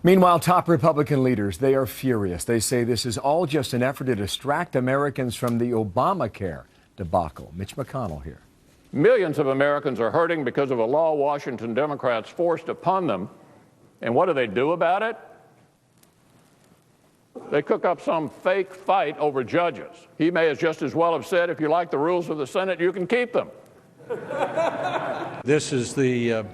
Meanwhile, top Republican leaders, they are furious. They say this is all just an effort to distract Americans from the Obamacare debacle. Mitch McConnell here. Millions of Americans are hurting because of a law Washington Democrats forced upon them. And what do they do about it? They cook up some fake fight over judges. He may just as well have said, if you like the rules of the Senate, you can keep them. This is the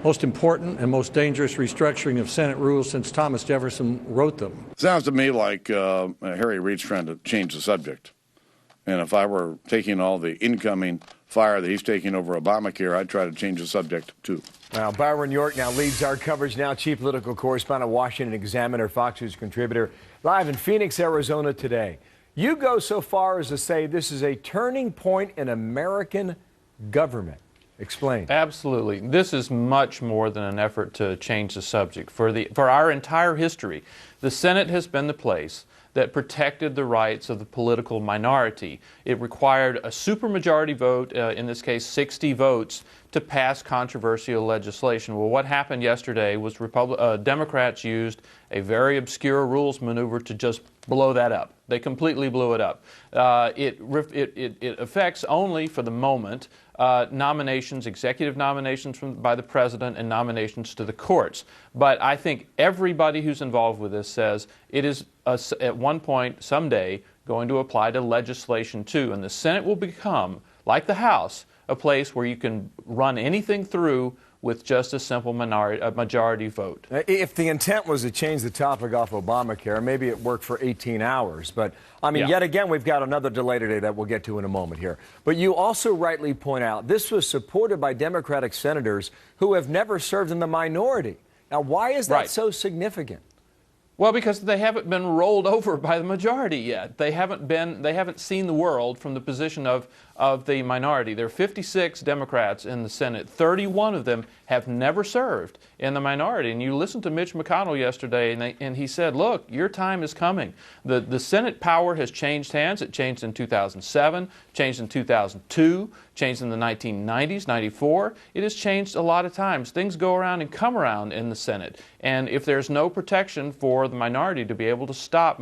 most important and most dangerous restructuring of Senate rules since Thomas Jefferson wrote them. Sounds to me like Harry Reid's trying to change the subject. And if I were taking all the incoming fire that he's taking over Obamacare, I'd try to change the subject, too. Now, Byron York now leads our coverage, now chief political correspondent, Washington Examiner, Fox News contributor, live in Phoenix, Arizona today. You go so far as to say this is a turning point in American government. Explain. Absolutely. This is much more than an effort to change the subject. For our entire history, the Senate has been the place that protected the rights of the political minority. It required a supermajority vote, in this case 60 votes, to pass controversial legislation. Well, what happened yesterday was Democrats used a very obscure rules maneuver to just blow that up. They completely blew it up. It affects only, for the moment, nominations, executive nominations by the president and nominations to the courts. But I think everybody who's involved with this says it is, at one point, someday, going to apply to legislation too. And the Senate will become, like the House, a place where you can run anything through with just a simple majority vote. If the intent was to change the topic off Obamacare, maybe it worked for 18 hours. But, I mean, yet again, we've got another delay today that we'll get to in a moment here. But you also rightly point out this was supported by Democratic senators who have never served in the minority. Now, why is that so significant? Well, because they haven't been rolled over by the majority yet. They haven't seen the world from the position of the minority. There are 56 Democrats in the Senate. 31 of them have never served in the minority. And you listened to Mitch McConnell yesterday, and he said, look, your time is coming. The Senate power has changed hands. It changed in 2007, changed in 2002, changed in the 1990s, 94. It has changed a lot of times. Things go around and come around in the Senate. And if there's no protection for the minority to be able to stop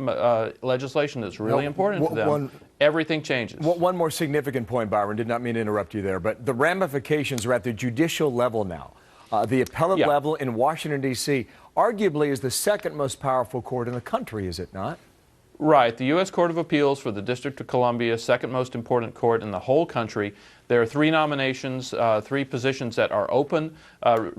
legislation that's really important to them, everything changes. One more significant point, Byron, did not mean to interrupt you there, but the ramifications are at the judicial level now. The appellate level in Washington, D.C., arguably is the second most powerful court in the country, is it not? Right. The U.S. Court of Appeals for the District of Columbia, second most important court in the whole country. There are 3 nominations, 3 positions that are open.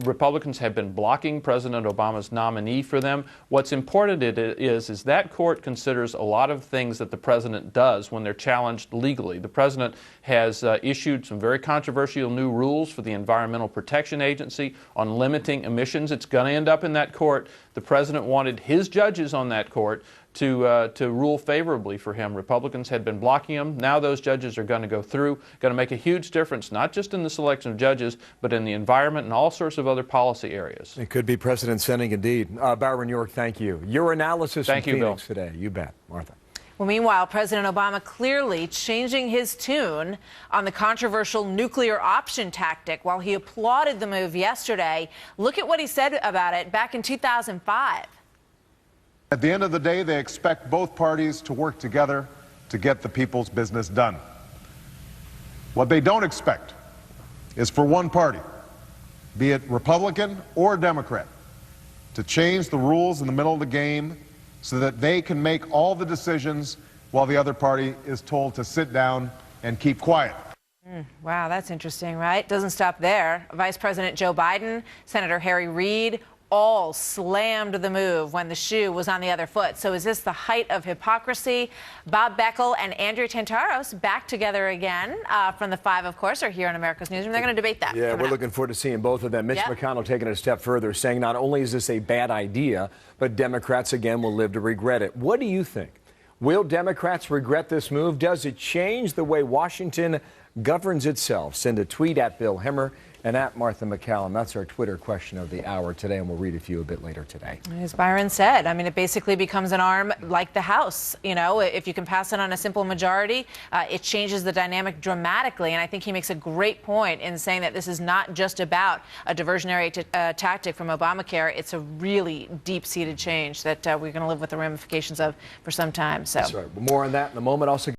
Republicans have been blocking President Obama's nominee for them. What's important is that court considers a lot of things that the president does when they're challenged legally. The president has issued some very controversial new rules for the Environmental Protection Agency on limiting emissions. It's going to end up in that court. The president wanted his judges on that court to rule favorably for him. Republicans had been blocking him. Now those judges are going to go through, going to make a huge difference, not just in the selection of judges, but in the environment and all sorts of other policy areas. It could be precedent-setting indeed. Byron York, thank you. Your analysis from Phoenix today. You bet. Martha. Well, meanwhile, President Obama clearly changing his tune on the controversial nuclear option tactic. While he applauded the move yesterday, look at what he said about it back in 2005. At the end of the day, they expect both parties to work together to get the people's business done. What they don't expect is for one party, be it Republican or Democrat, to change the rules in the middle of the game so that they can make all the decisions while the other party is told to sit down and keep quiet. Wow, that's interesting, right? Doesn't stop there. Vice President Joe Biden, Senator Harry Reid, all slammed the move when the shoe was on the other foot. So is this the height of hypocrisy? Bob Beckel and Andrea Tantaros back together again from the 5, of course, are here on America's Newsroom. They're going to debate that. Yeah, we're looking forward to seeing both of them. Mitch McConnell taking it a step further, saying not only is this a bad idea, but Democrats again will live to regret it. What do you think? Will Democrats regret this move? Does it change the way Washington governs itself? Send a tweet at Bill Hemmer. and at Martha McCallum. That's our Twitter question of the hour today, and we'll read a few a bit later today. As Byron said, I mean, it basically becomes an arm like the House. You know, if you can pass it on a simple majority, it changes the dynamic dramatically. And I think he makes a great point in saying that this is not just about a diversionary tactic from Obamacare. It's a really deep-seated change that we're going to live with the ramifications of for some time. So. That's right. More on that in a moment. Also.